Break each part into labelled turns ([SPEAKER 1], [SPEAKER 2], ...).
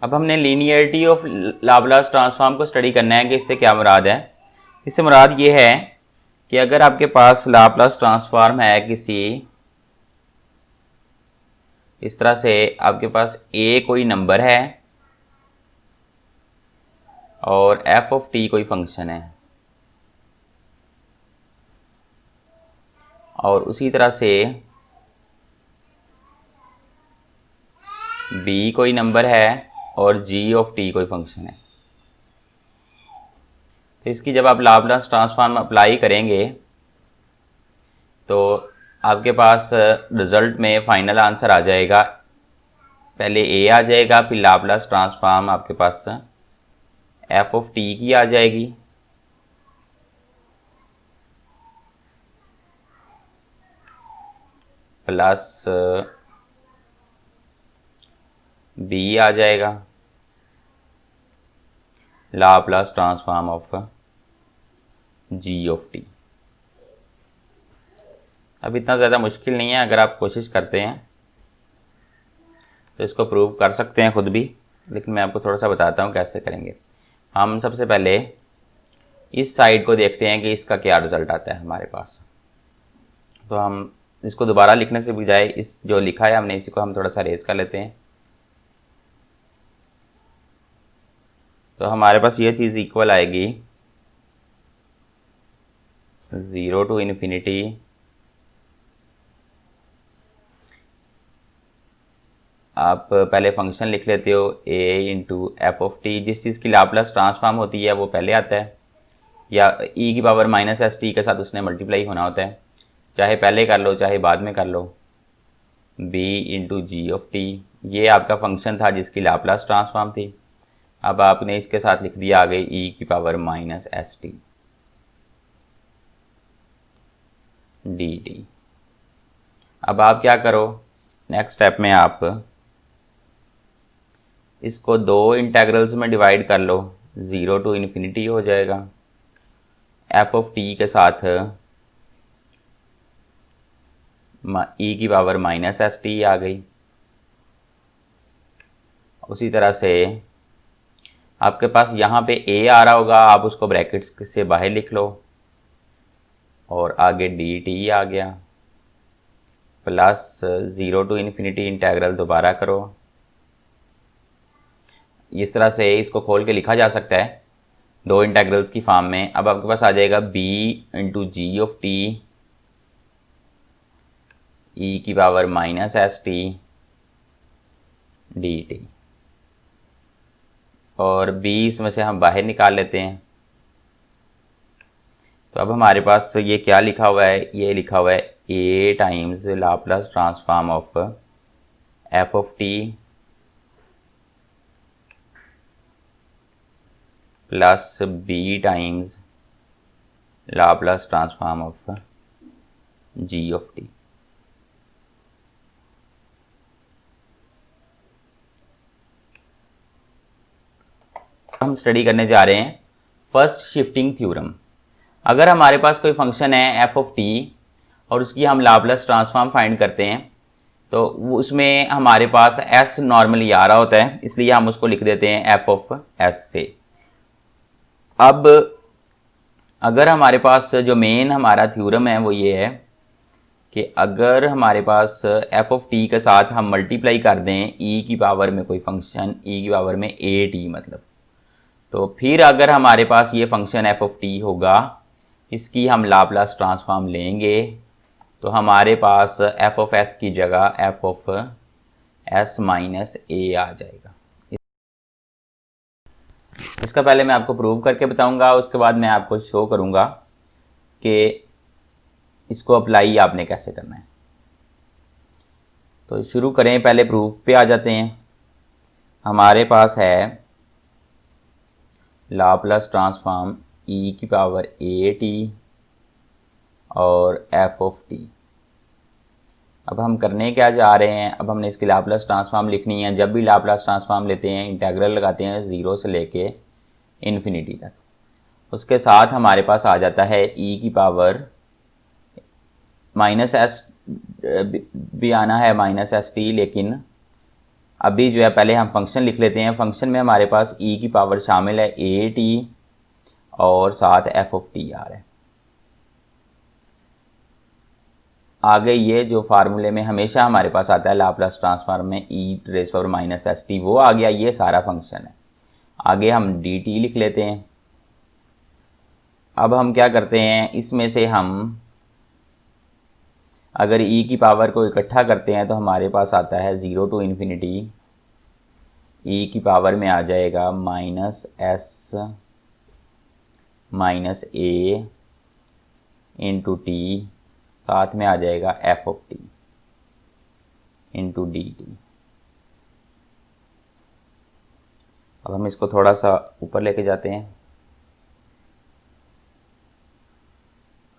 [SPEAKER 1] अब हमने linearity of Laplace transform को स्टडी करना है कि इससे क्या मुराद है। इससे मुराद ये है कि अगर आपके पास लाप्लास ट्रांसफॉर्म है किसी इस तरह से, आपके पास a कोई नंबर है और f ऑफ t कोई फंक्शन है, और उसी तरह से b कोई नंबर है और g ऑफ t कोई फंक्शन है। तो इसकी जब आप लाप्लास ट्रांसफॉर्म अप्लाई करेंगे तो आपके पास रिज़ल्ट में फाइनल आंसर आ जाएगा। पहले a आ जाएगा, फिर लाप्लास ट्रांसफॉर्म आपके पास f ऑफ t की आ जाएगी, प्लस b आ जाएगा, Laplace transform of g of t। अब इतना ज़्यादा मुश्किल नहीं है, अगर आप कोशिश करते हैं तो इसको प्रूव कर सकते हैं खुद भी, लेकिन मैं आपको थोड़ा सा बताता हूँ कैसे करेंगे। हम सबसे पहले इस साइड को देखते हैं कि इसका क्या रिज़ल्ट आता है हमारे पास। तो हम इसको दोबारा लिखने से बजाय इस जो लिखा है हमने, इसी को हम थोड़ा सा रेज कर लेते हैं। तो हमारे पास ये चीज़ इक्वल आएगी 0 टू इन्फिनिटी आप पहले फंक्शन लिख लेते हो a into F of T. जिस चीज़ की लाप्लास ट्रांसफॉर्म होती है वो पहले आता है, या e की पावर माइनस एस टी के साथ उसने मल्टीप्लाई होना होता है, चाहे पहले कर लो चाहे बाद में कर लो। b into g of t ये आपका फंक्शन था जिसकी लाप्लास ट्रांसफॉर्म थी। अब आपने इसके साथ लिख दिया आगे e की power minus s t d T. अब आप क्या करो, नेक्स्ट स्टेप में आप इसको दो इंटेग्रल्स में डिवाइड कर लो, 0 टू इन्फिनिटी हो जाएगा। f ऑफ t के साथ e की पावर माइनस एस टी आ गई। उसी तरह से आपके पास यहाँ पे a आ रहा होगा, आप उसको ब्रैकेट्स से बाहर लिख लो, और आगे dt आ गया, प्लस 0 टू इन्फिनिटी इंटेग्रल दोबारा करो। इस तरह से इसको खोल के लिखा जा सकता है दो इंटेग्रल्स की फॉर्म में। अब आपके पास आ जाएगा b into g of t e की power minus s t d t, और b इसमें से हम बाहर निकाल लेते हैं। तो अब हमारे पास ये क्या लिखा हुआ है, ये लिखा हुआ है a times Laplace transform of f of t plus b times Laplace transform of g of t। हम स्टडी करने जा रहे हैं फर्स्ट शिफ्टिंग थ्योरम। अगर हमारे पास कोई फंक्शन है f ऑफ t और उसकी हम लाप्लास ट्रांसफॉर्म फाइंड करते हैं तो उसमें हमारे पास s नॉर्मली आ रहा होता है, इसलिए हम उसको लिख देते हैं f ऑफ s से। अब अगर हमारे पास जो मेन हमारा थ्योरम है वो ये है कि अगर हमारे पास f ऑफ t के साथ हम मल्टीप्लाई कर दें e की पावर में कोई फंक्शन, e की पावर में a t मतलब, तो फिर अगर हमारे पास ये फंक्शन f ऑफ t होगा, इसकी हम लाप्लास ट्रांसफॉर्म लेंगे तो हमारे पास f ऑफ s की जगह f of s minus a आ जाएगा। इसका पहले मैं आपको प्रूव करके बताऊंगा, उसके बाद मैं आपको शो करूंगा कि इसको अप्लाई आपने कैसे करना है। तो शुरू करें, पहले प्रूफ पे आ जाते हैं। हमारे पास है लाप्लास ट्रांसफॉर्म e की पावर a t और f ऑफ t। अब हम करने क्या जा रहे हैं, अब हमने इसकी लाप्लास ट्रांसफॉर्म लिखनी है। जब भी लाप्लास ट्रांसफॉर्म लेते हैं इंटीग्रल लगाते हैं 0 से लेके इन्फिनिटी तक, उसके साथ हमारे पास आ जाता है e की पावर माइनस एस भी आना है माइनस एस टी, लेकिन अभी जो है पहले हम फंक्शन लिख लेते हैं। फंक्शन में हमारे पास ई की पावर शामिल है ए टी और साथ एफ ऑफ टी आ रहा है। आगे ये जो फार्मूले में हमेशा हमारे पास आता है लाप्लास ट्रांसफॉर्म में ई rays power minus s T, वो आ गया, ये सारा फंक्शन है। आगे हम डी टी लिख लेते हैं। अब हम क्या करते हैं, इसमें से हम अगर ई की पावर को इकट्ठा करते हैं तो हमारे पास आता है 0 टू इन्फिनिटी ई की पावर में आ जाएगा माइनस एस माइनस ए इंटू टी, साथ में आ जाएगा F of T into D T. अब हम इसको थोड़ा सा ऊपर लेके जाते हैं।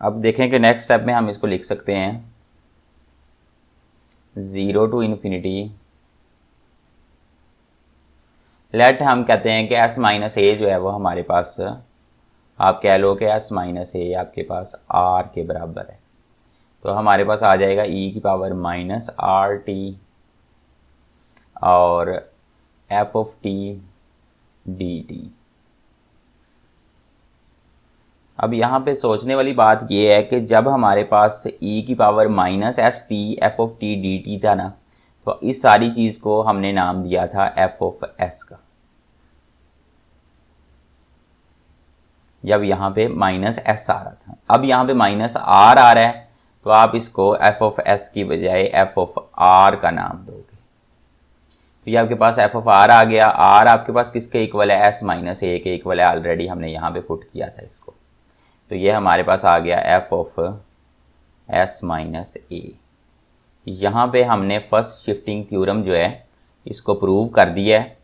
[SPEAKER 1] अब देखें कि नेक्स्ट स्टेप में हम इसको लिख सकते हैं 0 टू इन्फिनिटी, लेट हम कहते हैं कि एस माइनस ए जो है वो हमारे पास, आप कह लो कि एस माइनस ए आपके पास आर के बराबर है, तो हमारे पास आ जाएगा ई की पावर माइनस आर टी और F of T d T. अब यहाँ पे सोचने वाली बात ये है कि जब हमारे पास ई की power minus s T F of T d T था ना, तो इस सारी चीज़ को हमने नाम दिया था एफ ऑफ एस का। जब यहाँ पे माइनस एस आ रहा था, अब यहाँ पे माइनस आर आ रहा है, तो आप इसको एफ ऑफ एस की बजाय एफ ऑफ आर का नाम दोगे। तो ये आपके पास एफ ऑफ आर आ गया। आर आपके पास किसके इक्वल है, एस माइनस ए के इक्वल है, ऑलरेडी हमने यहाँ पे पुट किया था इसको। तो ये हमारे पास आ गया एफ ऑफ एस माइनस ए। यहाँ पे हमने फर्स्ट शिफ्टिंग थ्योरम जो है इसको प्रूव कर दिया है।